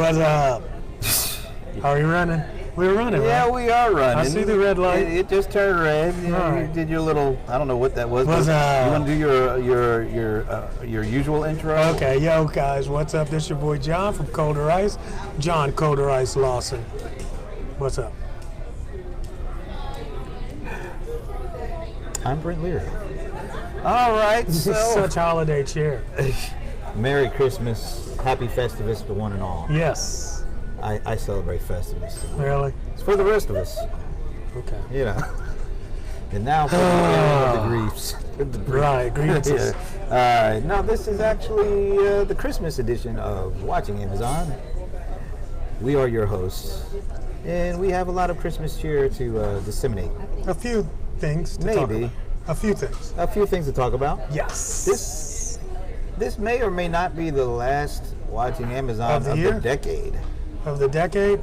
What's up? Are we running? We're running, Yeah, right? we are running. I see the red light. It just turned red. You Right. did your little, I don't know what that was. What's up? You want to do your usual intro? Okay, yo guys, what's up? This your boy John from Colder Ice. John Colder Ice Lawson. What's up? I'm Brent Leary. All right, so Such holiday cheer. Merry Christmas, Happy Festivus to one and all. Yes. I celebrate Festivus. So Really? it's for the rest of us, Okay. you know. And now for the griefs. Right, grievances. Yeah. No, this is actually the Christmas edition of Watching Amazon. We are your hosts, and we have a lot of Christmas cheer to disseminate. A few things to talk Maybe. about. A few things. A few things to talk about. Yes. This may or may not be the last Watching Amazon Of the year? decade, Of the decade?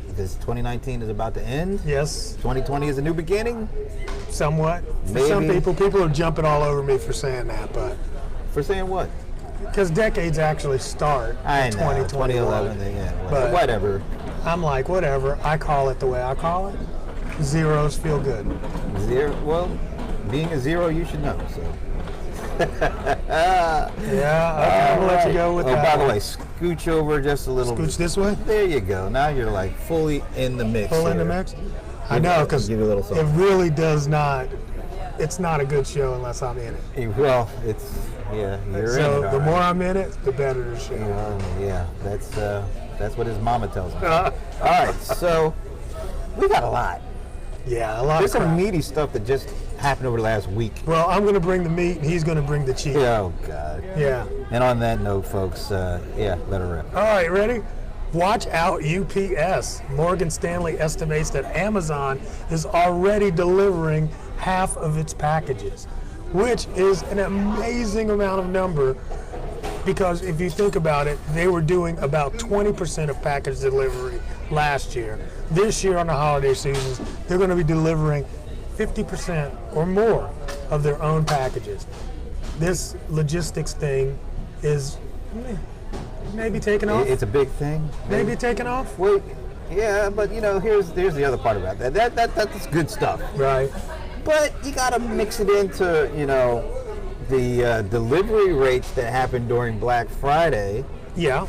because 2019 is about to end. Yes, 2020 is a new beginning. somewhat. For some Maybe. people are jumping all over me for saying that, but For saying what? because decades actually start I in know, 2021. 2011, yeah, But- whatever. I'm like, whatever. I call it the way I call it. Zeros feel good. Zero. Well, being a zero, you should know. So. Yeah, okay, I'm gonna let you go with Oh, that. by the way, scooch over just a little. Scooch this way? There you go. Now you're like fully in the mix. Pull in the here. mix? I know, because Give you a little it something. really does not, it's not a good show unless I'm in it. Well, it's yeah. You're in it. So all the right. more I'm in it, the better the show. Yeah, that's what his mama tells him. All right, so we got a lot. Yeah, a lot There's of some crap. meaty stuff that just happened over the last week. Well, I'm going to bring the meat, and he's going to bring the cheese. Oh God. Yeah. And on that note, folks, yeah, let her rip. All right, ready? Watch out, UPS. Morgan Stanley estimates that Amazon is already delivering half of its packages, which is an amazing amount of number because if you think about it, they were doing about 20% of package delivery last year. This year on the holiday seasons, they're going to be delivering 50% or more of their own packages. This logistics thing is maybe taking off. It's a big thing. Maybe taking off. Wait, yeah, but you know, here's the other part about that. That's good stuff. Right. But you got to mix it into, you know, the delivery rates that happened during Black Friday Yeah.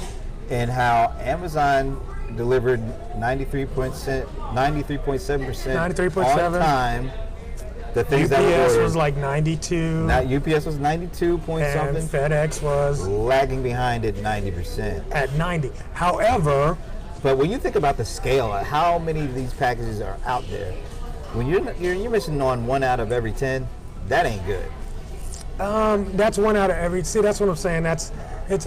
and how Amazon delivered 93.7% 93.7. on time. The things that were UPS ordered. was like 92. Now, UPS was 92 point and something, FedEx was lagging behind at 90%. at 90. However, But when you think about the scale of how many of these packages are out there, when you're missing on 1 out of every 10, that ain't good. that's one out of every. See, that's what I'm saying. It's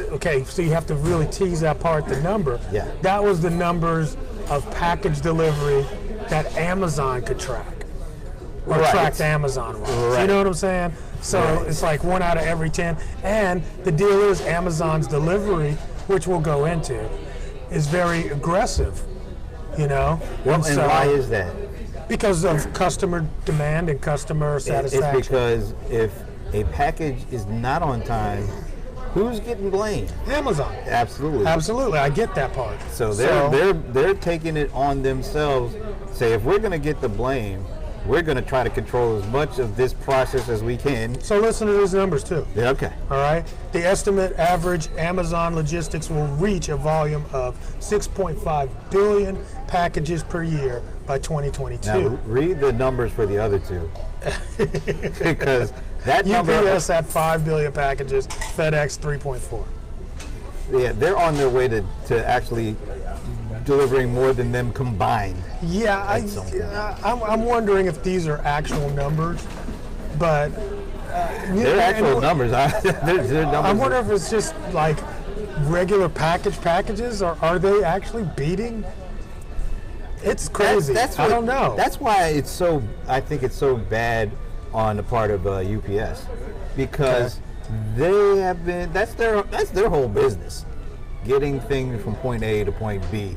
okay. So you have to really tease apart the number. Yeah. That was the numbers of package delivery that Amazon could track, or Right. tracked Amazon wise. You Right. know what I'm saying? So Right. it's like 1 out of every 10. And the deal is Amazon's delivery, which we'll go into, is very aggressive. You know. Well, and so- why is that? Because of customer demand and customer It's satisfaction. because if a package is not on time, who's getting blamed? Amazon. Absolutely. Absolutely, I get that part. So they're taking it on themselves. Say if we're going to get the blame, we're going to try to control as much of this process as we can. So listen to these numbers too. Yeah, okay. All right. The estimate average Amazon logistics will reach a volume of 6.5 billion packages per year by 2022. Now read the numbers for the other two, because that number. UPS at 5 billion packages, FedEx 3.4. Yeah, they're on their way to actually delivering more than them combined. Yeah, At some point. I'm wondering if these are actual numbers, but They're actual numbers. They're numbers. I wonder if it's just like regular packages, or are they actually beating? It's crazy. I don't know. That's why it's so. I think it's so bad on the part of UPS, because they have been. That's their whole business, getting things from point A to point B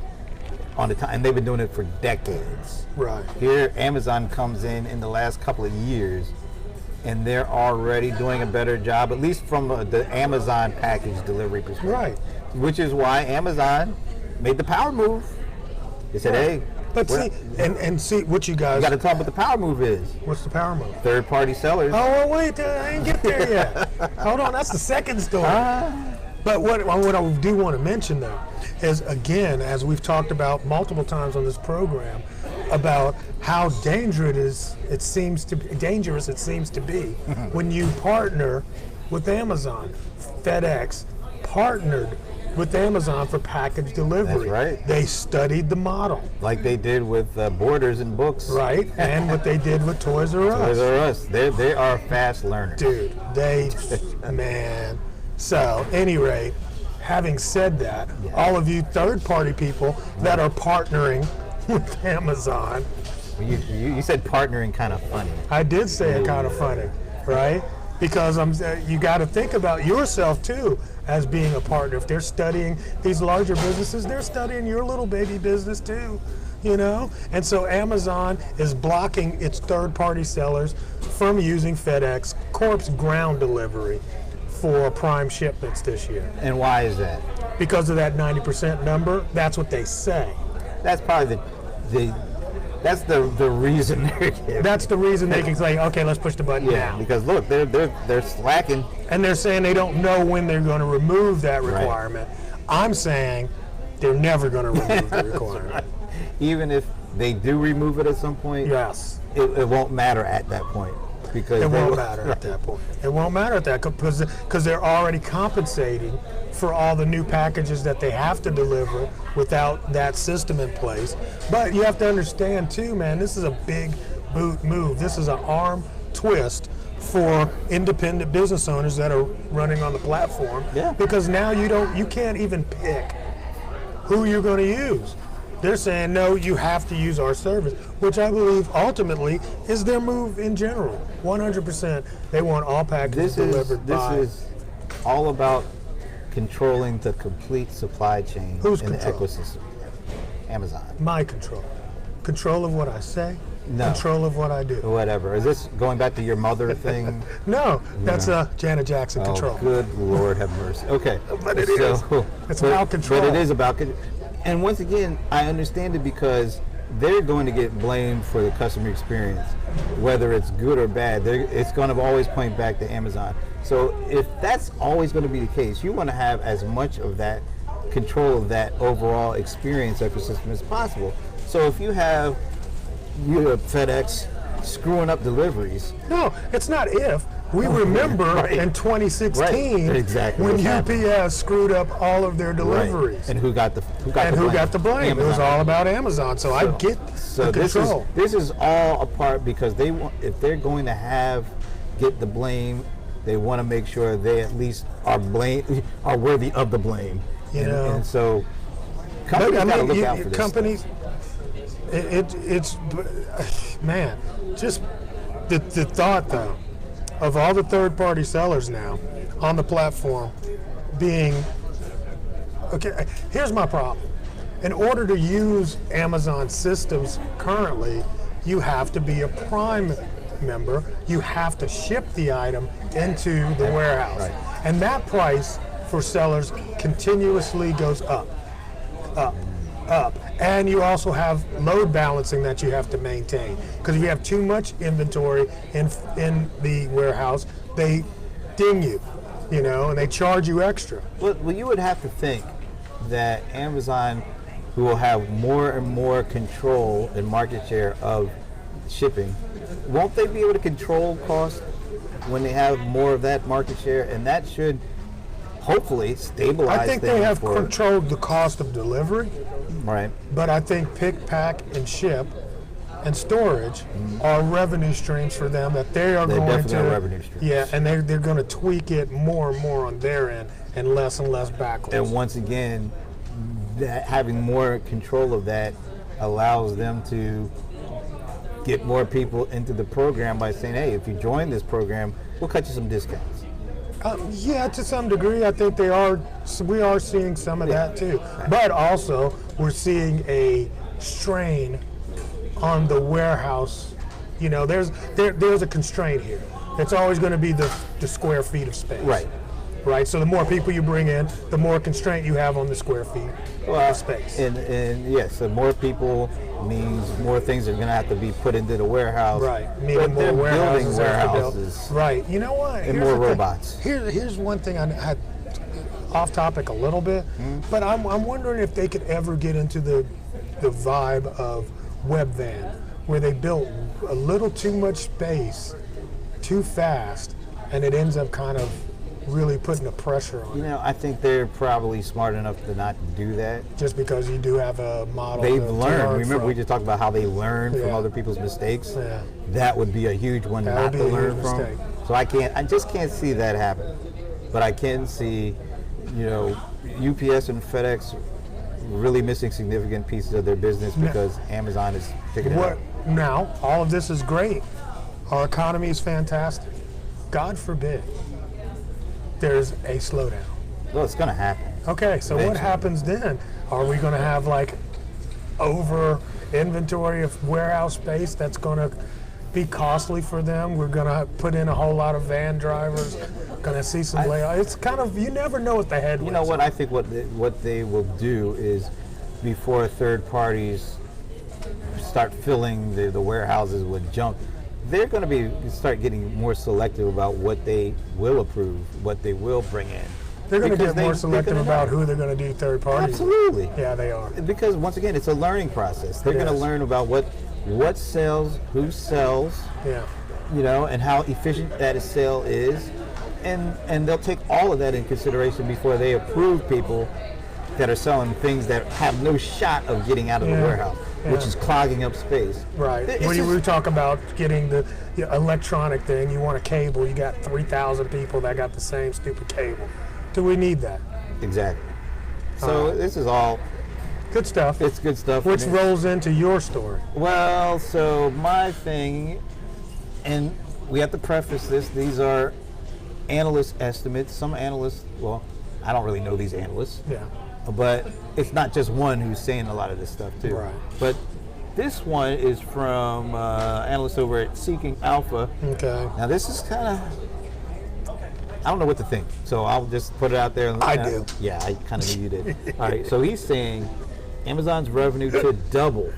on the time, and they've been doing it for decades. Right. Here, Amazon comes in the last couple of years, and they're already doing a better job, at least from the Amazon package delivery perspective. Right. Which is why Amazon made the power move. They said, "Hey, but see, and see what you guys. You got to talk what the power move is. What's the power move? Third-party sellers. Oh, well, wait, I ain't get there yet. Hold on, that's the second story. But what I do want to mention, though, is, again, as we've talked about multiple times on this program, about how dangerous it seems to be when you partner with Amazon. FedEx partnered with Amazon for package delivery. That's right. They studied the model. Like they did with Borders and Books. Right, and what they did with Toys R Us. Toys R Us. They are fast learners. Dude, man. So, any rate, having said that, all of you third-party people that are partnering with Amazon. You said partnering kind of funny. I did say it kind of funny, right? Because you got to think about yourself too as being a partner. If they're studying these larger businesses, they're studying your little baby business too, you know? And so Amazon is blocking its third-party sellers from using FedEx Corp's ground delivery for prime shipments this year. And why is that? Because of that 90% number. That's what they say. That's probably that's the reason they're giving. That's the reason they can say, okay, let's push the button now. Because look, they're slacking. And they're saying they don't know when they're going to remove that requirement. Right. I'm saying they're never going to remove the requirement. Right. Even if they do remove it at some point, yes, it won't matter at that point. Because it won't matter at that point. It won't matter at that because they're already compensating for all the new packages that they have to deliver without that system in place. But you have to understand too, man, this is a big boot move. This is an arm twist for independent business owners that are running on the platform. Yeah. Because now you can't even pick who you're going to use. They're saying, no, you have to use our service, which I believe ultimately is their move in general. 100%. They want all packages delivered by. This is all about controlling the complete supply chain in the ecosystem. Amazon. My control. Control of what I say. No. Control of what I do. Whatever. Is this going back to your mother thing? No, that's Janet Jackson control. Oh, good Lord have mercy. Okay. But it is. It's about control. But it is about control. And once again, I understand it because they're going to get blamed for the customer experience, whether it's good or bad. It's going to always point back to Amazon. So if that's always going to be the case, you want to have as much of that control of that overall experience ecosystem as possible. So if you have FedEx screwing up deliveries. No, it's not if. We remember in 2016 when UPS screwed up all of their deliveries. Right. And who got the blame? Amazon. It was all about Amazon. So I get the control. This is all a part because they want, if they're going to get the blame, they want to make sure they at least are worthy of the blame. And so companies got to look out for this. Companies, it's man, just the thought though of all the third-party sellers now on the platform being okay. Here's my problem. In order to use Amazon systems currently, you have to be a Prime member. You have to ship the item into the warehouse. And that price for sellers continuously goes up. And you also have load balancing that you have to maintain. Because if you have too much inventory in the warehouse, they ding you, and they charge you extra. Well, you would have to think that Amazon, who will have more and more control and market share of shipping, won't they be able to control cost when they have more of that market share? And that should hopefully stabilize. I think they have controlled the cost of delivery. Right. But I think pick, pack, and ship and storage are revenue streams for them that they're going to. Revenue streams. Yeah, and they're going to tweak it more and more on their end and less backwards. And once again, having more control of that allows them to get more people into the program by saying, hey, if you join this program, we'll cut you some discounts. Yeah, to some degree, I think we are seeing some of that too. But also, we're seeing a strain on the warehouse. There's a constraint here. It's always going to be the square feet of space. right? So the more people you bring in, the more constraint you have on the square feet of space. And yes, so more people means more things are going to have to be put into the warehouse. Right, But meaning more they're warehouses. building warehouses. Right, you know what? And Here's more the thing. robots. Here's one thing I had off topic a little bit, but I'm wondering if they could ever get into the vibe of web van, where they built a little too much space too fast, and it ends up kind of really putting a pressure on You it. know, I think they're probably smart enough to not do that. Just because you do have a model. They've to learned. learn Remember, from. we just talked about how they learn from Yeah. other people's mistakes. Yeah. That would be a huge one That not would to be a learn huge from. mistake. So I just can't see that happen. But I can see, you know, UPS and FedEx really missing significant pieces of their business because Amazon is picking it up. Now, all of this is great. Our economy is fantastic. God forbid there's a slowdown. Well, it's going to happen. Okay, so what Eventually. happens then? Are we going to have like over inventory of warehouse space that's going to be costly for them? We're going to put in a whole lot of van drivers. Going to see some layoffs. It's kind of, you never know what the headwinds. You know what? I think what they will do is, before third parties start filling the warehouses with junk, they're going to start getting more selective about what they will approve, what they will bring in. They're going to Because get more they're selective gonna about know. who they're going to do third parties. Absolutely. Yeah, they are. Because once again, it's a learning process. They're going to Yes. learn about what sells, who sells, Yeah. you know, and how efficient that sale is, and they'll take all of that in consideration before they approve people that are selling things that have no shot of getting out of the Yeah. warehouse, which Yeah. is clogging up space. Right. It's When you just- were talking about getting the electronic thing, you want a cable, you got 3,000 people that got the same stupid cable. Do we need that? Exactly. So this is all, Good stuff. it's good stuff. Which And it- rolls into your story. Well, so my thing, and we have to preface this, these are analyst estimates. Some analysts, well, I don't really know these analysts, Yeah. but it's not just one who's saying a lot of this stuff too. Right. But this one is from analysts over at Seeking Alpha. Okay. Now this is kind of, I don't know what to think, so I'll just put it out there. I do. Yeah, I kind of knew you did. All right, so he's saying Amazon's revenue could double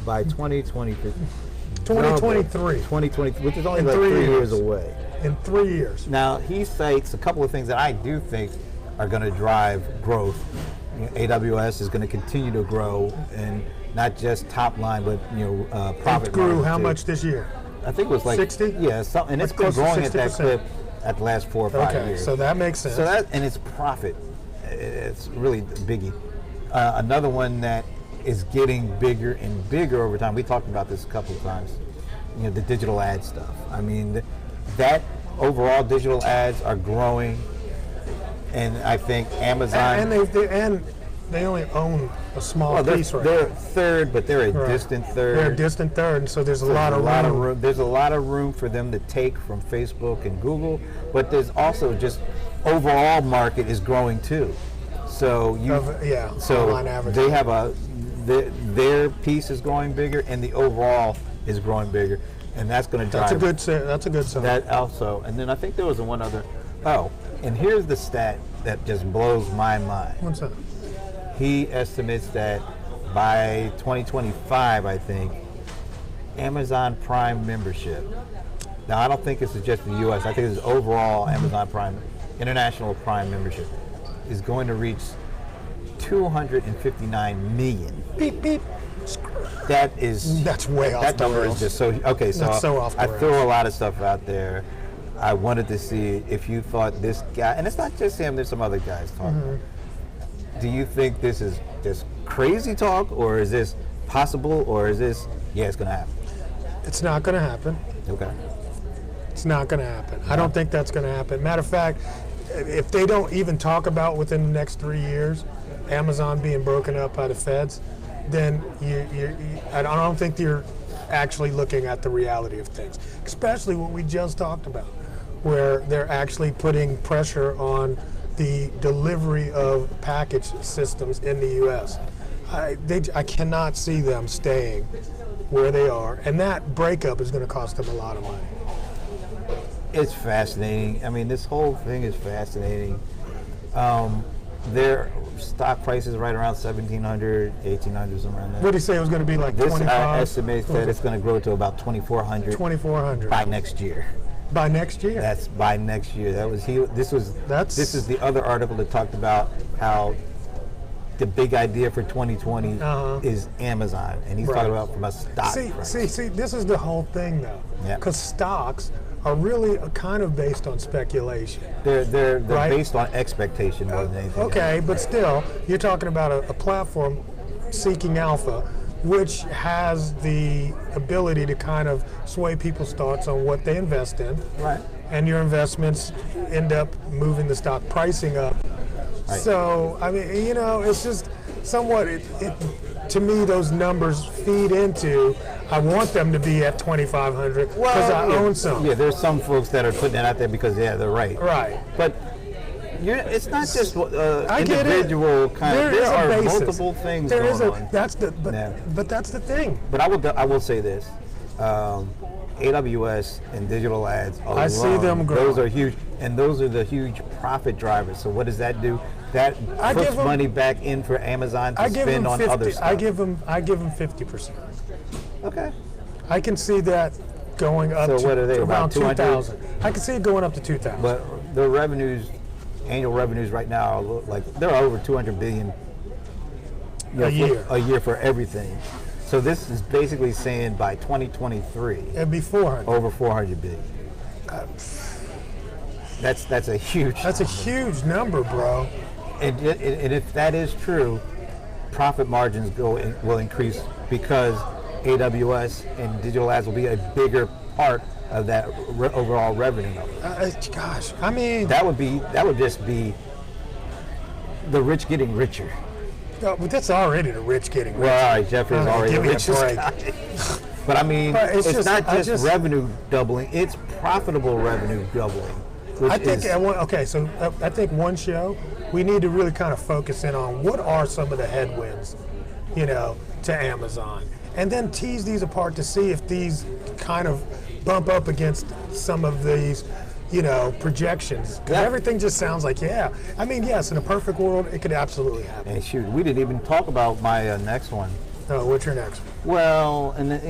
by 2020. 2023. 2020, which is only In like 3 3 years years. away. In 3 years. Now, he cites a couple of things that I do think are going to drive growth. You know, AWS is going to continue to grow, and not just top line, but profit. It grew margin, how too. much this year? I think it was like 60? Yeah, something, and Like it's been close to growing at that 60%. clip at the last 4 or 5 Okay, years. so that makes sense. So that, and it's profit. It's really biggie. Another one that is getting bigger and bigger over time. We talked about this a couple of times. You know, the digital ad stuff. I mean, that overall digital ads are growing, and I think Amazon. and they only own a small well, piece right they're now. third, but they're a Right. distant third. They're a distant third, so there's a lot of room. There's a lot of room for them to take from Facebook and Google, but there's also just overall market is growing too. So Online advertising. they have their piece is growing bigger, and the overall is growing bigger, and that's going to drive. That's a good sign. That also, and then I think there was one other. Oh, and here's the stat that just blows my mind. What's that? He estimates that by 2025, I think, Amazon Prime membership. Now, I don't think this is just the U.S. I think this is overall Amazon Prime, international Prime membership, is going to reach 259 million. Beep beep. That's way off That the number rails. is just so okay. So, That's so off the I rails. throw a lot of stuff out there. I wanted to see if you thought this guy, and it's not just him. There's some other guys talking. Do you think this is just crazy talk, or is this possible, or is this it's going to happen? It's not going to happen. Okay. It's not going to happen. I don't think that's going to happen. Matter of fact, if they don't even talk about within the next 3 years Amazon being broken up by the feds, then I don't think you're actually looking at the reality of things, especially what we just talked about, where they're actually putting pressure on the delivery of package systems in the U.S. I cannot see them staying where they are, and that breakup is going to cost them a lot of money. It's fascinating. I mean, this whole thing is fascinating. Their stock price is right around 1,700, 1,800, somewhere around there. What did he say it was going to be like? This 25? estimates that it's going to grow to about 2,400. 2,400 by next year. By next year. That's by next year. This is the other article that talked about how the big idea for 2020 is Amazon, and he's talking about from a stock price. See, this is the whole thing though. Yeah. Because stocks are really kind of based on speculation. They're right? based on expectation more than anything. Okay, else. but still, you're talking about a platform seeking alpha, which has the ability to kind of sway people's thoughts on what they invest in. Right. And your investments end up moving the stock pricing up. Right. So, I mean, it's just somewhat, to me, those numbers feed into, I want them to be at 2,500 because I own some. Yeah, there's some folks that are putting it out there because, they're right. Right. But it's not just I get individual it. kind of, there is a are basis. multiple things there going is on. But that's the thing. But I will say this. AWS and digital ads alone, I see them grow. Those are huge, and those are the huge profit drivers. So what does that do? That puts money back in for Amazon to spend on other stuff. I give them 50%. Okay. I can see that going up So what are they, to around about 200? 2,000. I can see it going up to 2,000. But the annual revenues right now, they're over 200 billion a year for everything. So this is basically saying by 2023, it'd be 400. over 400 billion. That's a huge. That's a huge number, bro. And if that is true, profit margins will increase because AWS and digital ads will be a bigger part of that overall revenue number. Gosh, I mean, that would just be the rich getting richer. But that's already the rich getting richer. Well, all right, Jeffrey's already the richest guy. But I mean, it's not just revenue doubling; it's profitable revenue doubling. I think one show we need to really kind of focus in on what are some of the headwinds, to Amazon, and then tease these apart to see if these kind of bump up against some of these, projections. Yeah. Everything just sounds like, I mean, yes, in a perfect world, it could absolutely happen. And shoot, we didn't even talk about my next one. Oh, what's your next one? Well, and then,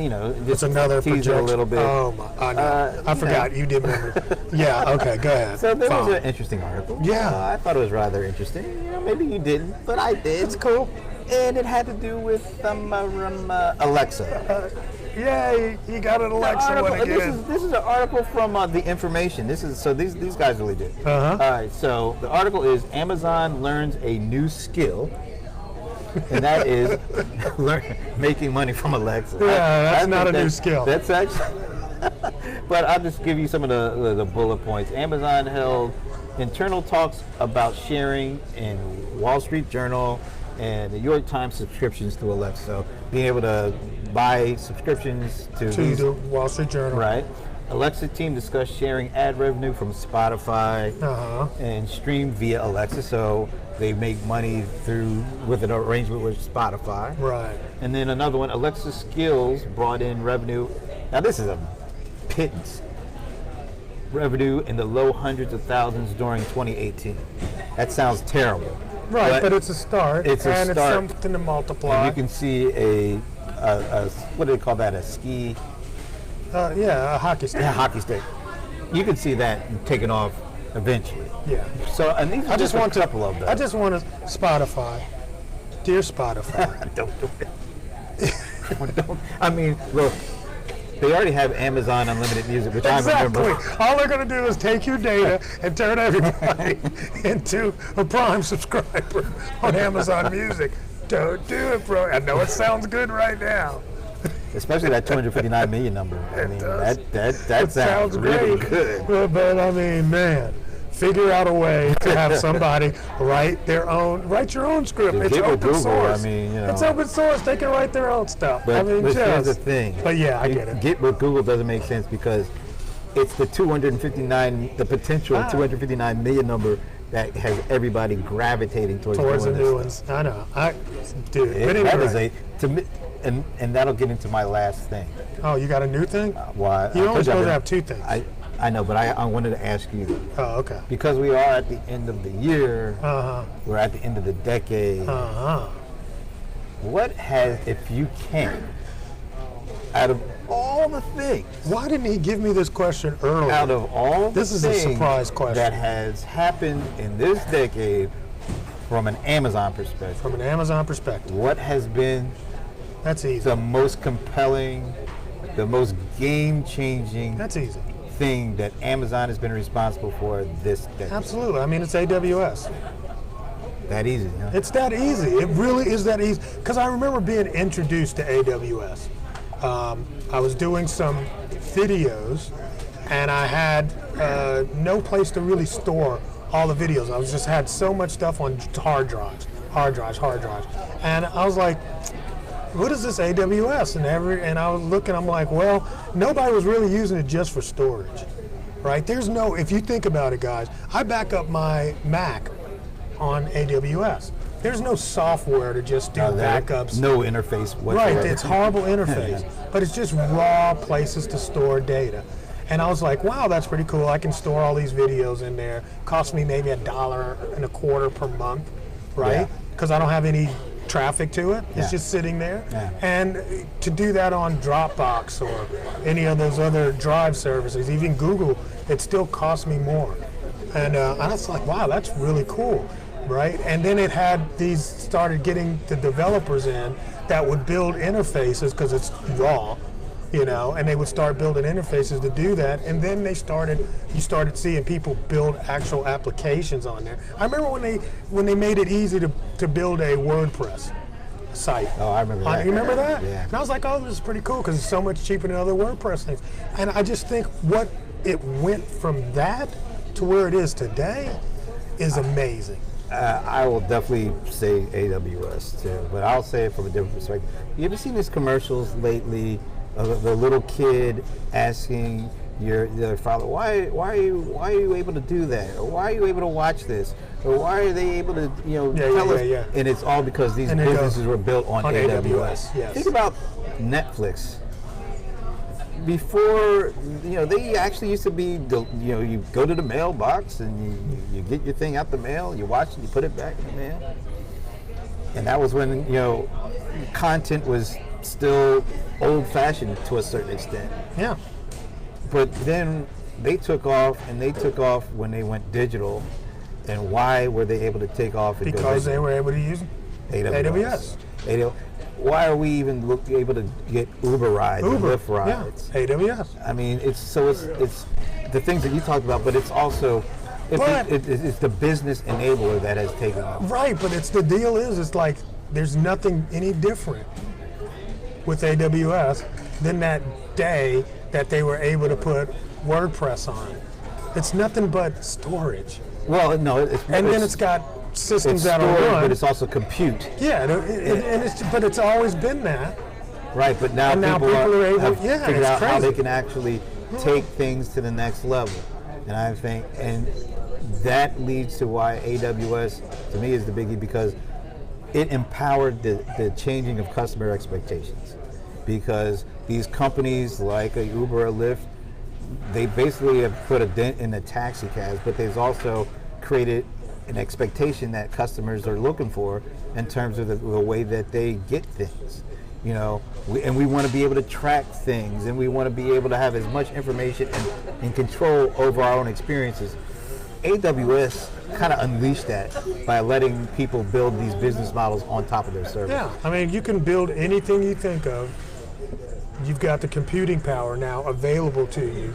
just it's another tease it a little bit. Oh my! I know. I forgot you did remember. Yeah. Okay. Go ahead. So there was an interesting article. Yeah. I thought it was rather interesting. Maybe you didn't, but I did. It's cool. And it had to do with Alexa. Yay! You got an Alexa one again. This is an article from The Information. These guys really did. Uh-huh. All right. So the article is Amazon learns a new skill. And that is making money from Alexa. Yeah, that's not a new skill. That's actually, but I'll just give you some of the bullet points. Amazon held internal talks about sharing in Wall Street Journal and the New York Times subscriptions to Alexa. So being able to buy subscriptions to the Wall Street Journal. Right. Alexa team discussed sharing ad revenue from Spotify and stream via Alexa. So they make money with an arrangement with Spotify. Right. And then another one, Alexa Skills brought in revenue. Now this is a pittance. Revenue in the low hundreds of thousands during 2018. That sounds terrible. Right, but it's a start. It's it's something to multiply. And you can see a what do they call that? A ski. A hockey stick. Yeah, hockey stick. You can see that taking off eventually. Yeah. So, and these are just a couple of them. I just want to Spotify. Dear Spotify. Don't do it. I mean, look, they already have Amazon Unlimited Music, which I remember. All they're going to do is take your data and turn everybody into a Prime subscriber on Amazon Music. Don't do it, bro. I know it sounds good right now. Especially that 259 million number. I mean, that sounds really good. But I mean, man, figure out a way to have somebody write your own script. It's open source. I mean, it's open source. They can write their own stuff. But here's the thing. But yeah, I get it. Get with Google doesn't make sense because it's the potential 259 million number that has everybody gravitating towards the new ones. I know. And that'll get into my last thing. Oh, you got a new thing? Why? You're only supposed to have two things. I know, but I wanted to ask you, Oh, okay. because we are at the end of the year, Uh-huh. we're at the end of the decade, Uh-huh. what has, if you can, out of all the things, Why didn't he give me this question earlier? out of all the This is a things surprise question. that has happened in this decade from an Amazon perspective, From an Amazon perspective. what has been That's easy. the most compelling, the most game-changing That's easy. thing that Amazon has been responsible for this decade? Absolutely. I mean, it's AWS. That easy, huh? It's that easy. It really is that easy. Because I remember being introduced to AWS. I was doing some videos, and I had no place to really store all the videos. I was just had so much stuff on hard drives. And I was like, what is this AWS? And I was looking, I'm like, well, nobody was really using it just for storage, right? There's no, if you think about it, guys, I back up my Mac on AWS. There's no software to just do backups. No interface whatsoever. Right, it's horrible interface, but it's just raw places to store data. And I was like, wow, that's pretty cool. I can store all these videos in there. Cost me maybe $1.25 per month, right? Yeah. Because I don't have any traffic to it. It's Yeah. just sitting there. Yeah. And to do that on Dropbox or any of those other drive services, even Google, it still costs me more. And I was like, wow, that's really cool, right? And then it had these, started getting the developers in that would build interfaces because it's raw, you know, and they would start building interfaces to do that. And then you started seeing people build actual applications on there. I remember when they made it easy to build a WordPress site. Oh, I remember that. You remember that? Yeah. And I was like, oh, this is pretty cool because it's so much cheaper than other WordPress things. And I just think what it went from that to where it is today is amazing. I will definitely say AWS too, but I'll say it from a different perspective. You ever seen these commercials lately of the little kid asking your father, why are you able to do that, or why are you able to watch this, or why are they able to tell us? Yeah. And it's all because these businesses were built on AWS. Yes. Think about Netflix. Before, they actually used to be, you go to the mailbox and you get your thing out the mail, you watch it, you put it back in the mail. And that was when, content was still old-fashioned to a certain extent. Yeah. But then they took off, and they took off when they went digital. And why were they able to take off? Because they were able to use AWS. Why are we even able to get Uber rides and Lyft rides? Yeah, AWS. I mean, it's the things that you talked about, but it's also it's the business enabler that has taken off. Right, but it's like there's nothing any different with AWS than that day that they were able to put WordPress on. It's nothing but storage. Well, no, then it's got systems that storage, are run. but it's also compute. Yeah, but it's always been that. Right, but now people are able. have Yeah, figured it's out crazy. how they can actually take things to the next level, and I think, and that leads to why AWS to me is the biggie, because it empowered the changing of customer expectations. Because these companies like a Uber or Lyft, they basically have put a dent in the taxi cabs, but they've also created an expectation that customers are looking for in terms of the way that they get things. We want to be able to track things, and we want to be able to have as much information and control over our own experiences. AWS kind of unleashed that by letting people build these business models on top of their service. Yeah, I mean, you can build anything you think of. You've got the computing power now available to you,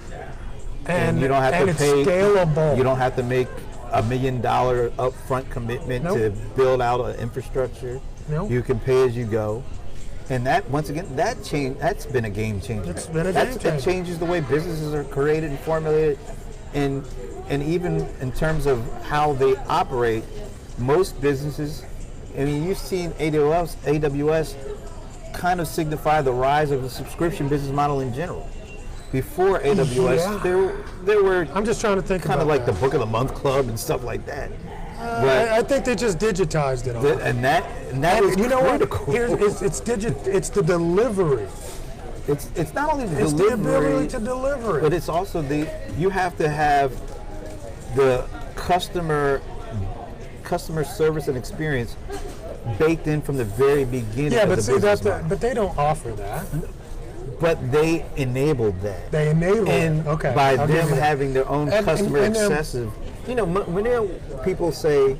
and you don't have to it's pay. Scalable. You don't have to make $1 million upfront commitment to build out an infrastructure. Nope. You can pay as you go. And that, once again, that's been a game changer. It's been a game changer. It changes the way businesses are created and formulated, and even in terms of how they operate. Most businesses, I mean, you've seen AWS kind of signify the rise of the subscription business model in general. Before AWS, there were. I'm just trying to think kind of about like the Book of the Month Club and stuff like that. I think they just digitized it all. And that is you know critical. what? It's the delivery It's not only the It's the delivery, ability to deliver but it. it's also you have to have the customer service and experience baked in from the very beginning Yeah, of but the see, business model. but they don't offer that. But they enabled that. They enable And it. Okay. by I'll give them you that. having their own And- customer and they're- obsessive, when people say,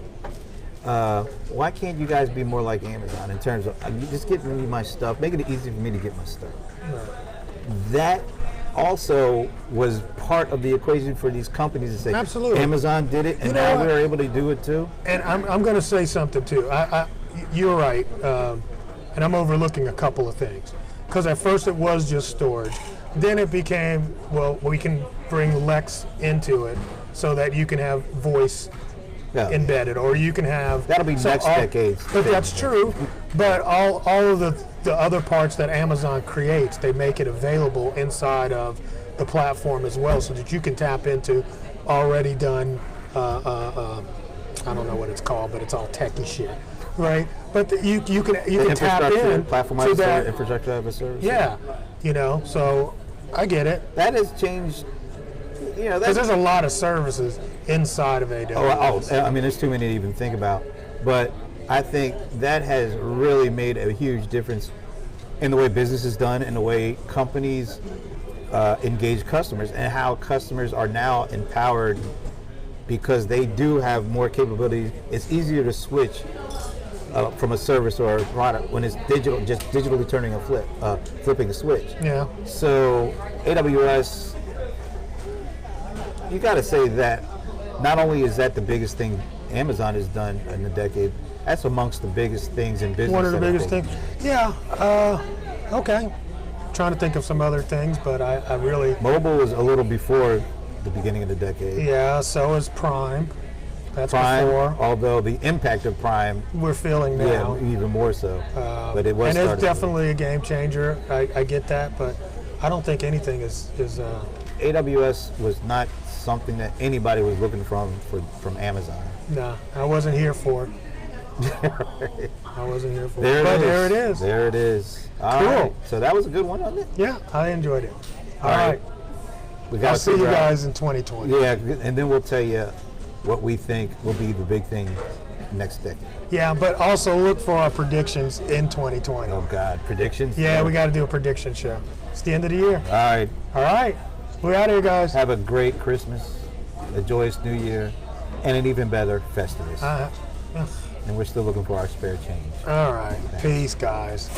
why can't you guys be more like Amazon in terms of you just get me my stuff, make it easy for me to get my stuff. That also was part of the equation for these companies to say, Absolutely. Amazon did it, and You know now what? we're able to do it too. And I'm going to say something too. You're right, and I'm overlooking a couple of things. Because at first it was just storage. Then it became, well, we can bring Lex into it so that you can have voice Yeah. embedded, or you can have. That'll be next decade's But thing. that's true. But all of the other parts that Amazon creates, they make it available inside of the platform as well, so that you can tap into already done. I don't know what it's called, but it's all techie shit, right? But you can tap in platform to as a that. service, infrastructure as a service. Yeah, so I get it. That has changed. Because That's there's a lot of services inside of AWS. I mean, there's too many to even think about. But I think that has really made a huge difference in the way business is done, in the way companies engage customers, and how customers are now empowered because they do have more capabilities. It's easier to switch from a service or a product when it's digital, just digitally turning flipping a switch. Yeah. So AWS, you got to say that not only is that the biggest thing Amazon has done in the decade, that's amongst the biggest things in business. One of the that I biggest think. things. Yeah. Okay. Trying to think of some other things, but I really. Mobile was a little before the beginning of the decade. Yeah. So is Prime. That's Prime, before. although the impact of Prime, We're feeling now. yeah, even more so. But it was. And it's started- definitely a game changer. I get that, but I don't think anything is. AWS was not something that anybody was looking from Amazon. No, I wasn't here for it. I wasn't here for There it. it But is. there it is. There it is. All Cool. right. So that was a good one, wasn't it? Yeah, I enjoyed it. All All right. right. We got I'll to see you figure out- guys in 2020. Yeah, and then we'll tell you what we think will be the big thing next decade. Yeah, but also look for our predictions in 2020. Oh God, predictions? Yeah, we got to do a prediction show. It's the end of the year. All right. All right. We're out of here, guys. Have a great Christmas, a joyous New Year, and an even better Festivus. Uh, And we're still looking for our spare change. all right. Peace, guys.